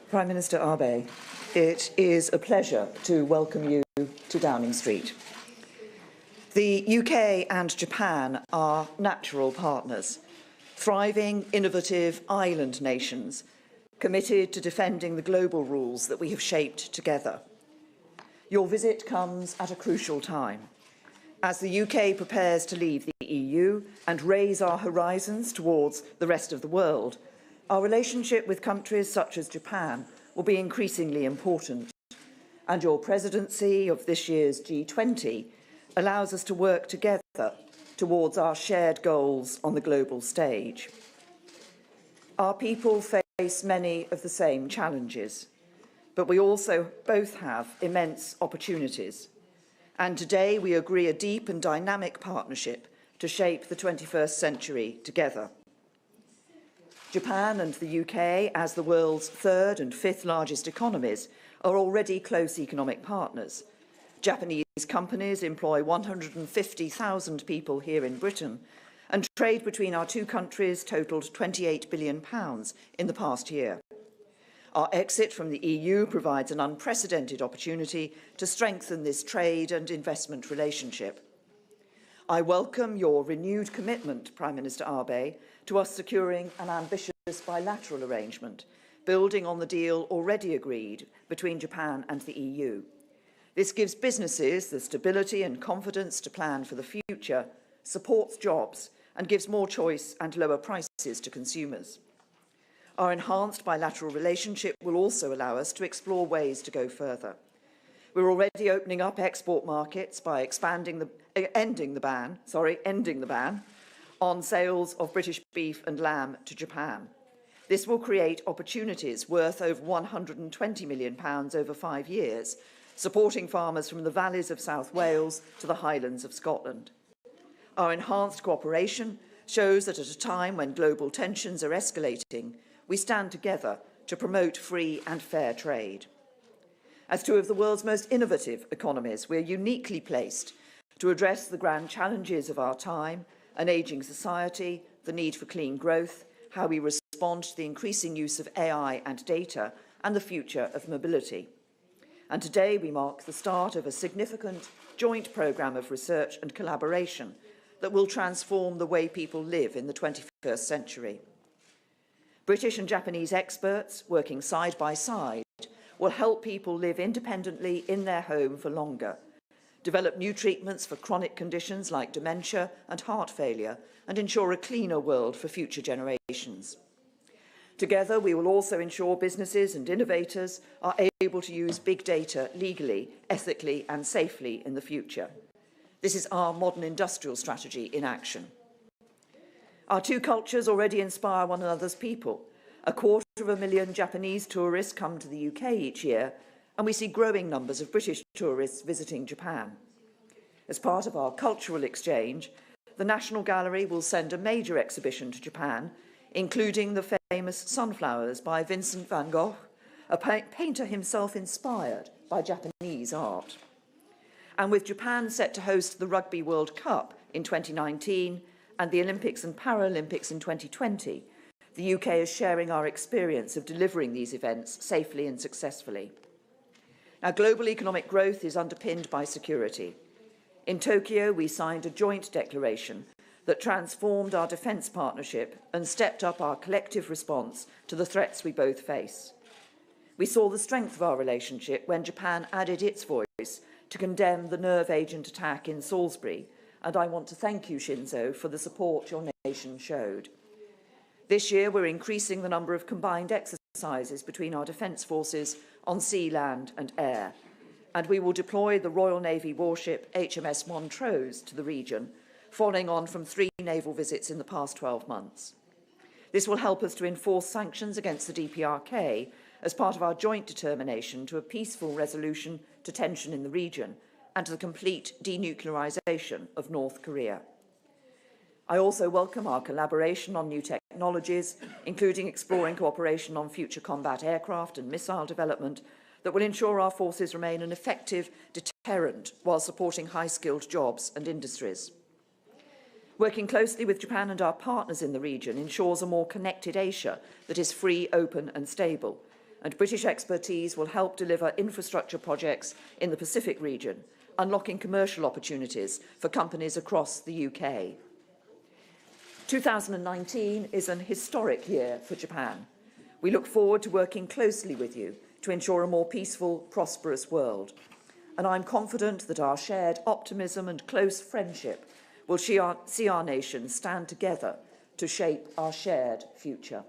Prime Minister Abe, it is a pleasure to welcome you to Downing Street. The UK and Japan are natural partners, thriving, innovative island nations, committed to defending the global rules that we have shaped together. Your visit comes at a crucial time. As the UK prepares to leave the EU and raise our horizons towards the rest of the world, our relationship with countries such as Japan will be increasingly important. And your presidency of this year's G20 allows us to work together towards our shared goals on the global stage. Our people face many of the same challenges, but we also both have immense opportunities. And today we agree a deep and dynamic partnership to shape the 21st century together. Japan and the UK, as the world's third and fifth largest economies, are already close economic partners. Japanese companies employ 150,000 people here in Britain, and trade between our two countries totalled £28 billion in the past year. Our exit from the EU provides an unprecedented opportunity to strengthen this trade and investment relationship. I welcome your renewed commitment, Prime Minister Abe, to us securing an ambitious bilateral arrangement, building on the deal already agreed between Japan and the EU. This gives businesses the stability and confidence to plan for the future, supports jobs, and gives more choice and lower prices to consumers. Our enhanced bilateral relationship will also allow us to explore ways to go further. We're already opening up export markets by ending the ban on sales of British beef and lamb to Japan. This will create opportunities worth over £120 million over 5 years, supporting farmers from the valleys of South Wales to the Highlands of Scotland. Our enhanced cooperation shows that at a time when global tensions are escalating, we stand together to promote free and fair trade. As two of the world's most innovative economies, we are uniquely placed to address the grand challenges of our time, an ageing society, the need for clean growth, how we respond to the increasing use of AI and data, and the future of mobility. And today we mark the start of a significant joint programme of research and collaboration that will transform the way people live in the 21st century. British and Japanese experts, working side by side, will help people live independently in their home for longer, develop new treatments for chronic conditions like dementia and heart failure, and ensure a cleaner world for future generations. Together, we will also ensure businesses and innovators are able to use big data legally, ethically, and safely in the future. This is our modern industrial strategy in action. Our two cultures already inspire one another's people. 250,000 Japanese tourists come to the UK each year, and we see growing numbers of British tourists visiting Japan. As part of our cultural exchange, the National Gallery will send a major exhibition to Japan, including the famous Sunflowers by Vincent van Gogh, a painter himself inspired by Japanese art. And with Japan set to host the Rugby World Cup in 2019 and the Olympics and Paralympics in 2020, the UK is sharing our experience of delivering these events safely and successfully. Now, global economic growth is underpinned by security. In Tokyo, we signed a joint declaration that transformed our defence partnership and stepped up our collective response to the threats we both face. We saw the strength of our relationship when Japan added its voice to condemn the nerve agent attack in Salisbury, and I want to thank you, Shinzo, for the support your nation showed. This year, we're increasing the number of combined exercises between our defence forces on sea, land and air, and we will deploy the Royal Navy warship HMS Montrose to the region, following on from 3 naval visits in the past 12 months. This will help us to enforce sanctions against the DPRK as part of our joint determination to a peaceful resolution to tension in the region and to the complete denuclearisation of North Korea. I also welcome our collaboration on new technologies, including exploring cooperation on future combat aircraft and missile development that will ensure our forces remain an effective deterrent while supporting high-skilled jobs and industries. Working closely with Japan and our partners in the region ensures a more connected Asia that is free, open and stable, and British expertise will help deliver infrastructure projects in the Pacific region, unlocking commercial opportunities for companies across the UK. 2019 is an historic year for Japan. We look forward to working closely with you to ensure a more peaceful, prosperous world. And I'm confident that our shared optimism and close friendship will see our nation stand together to shape our shared future.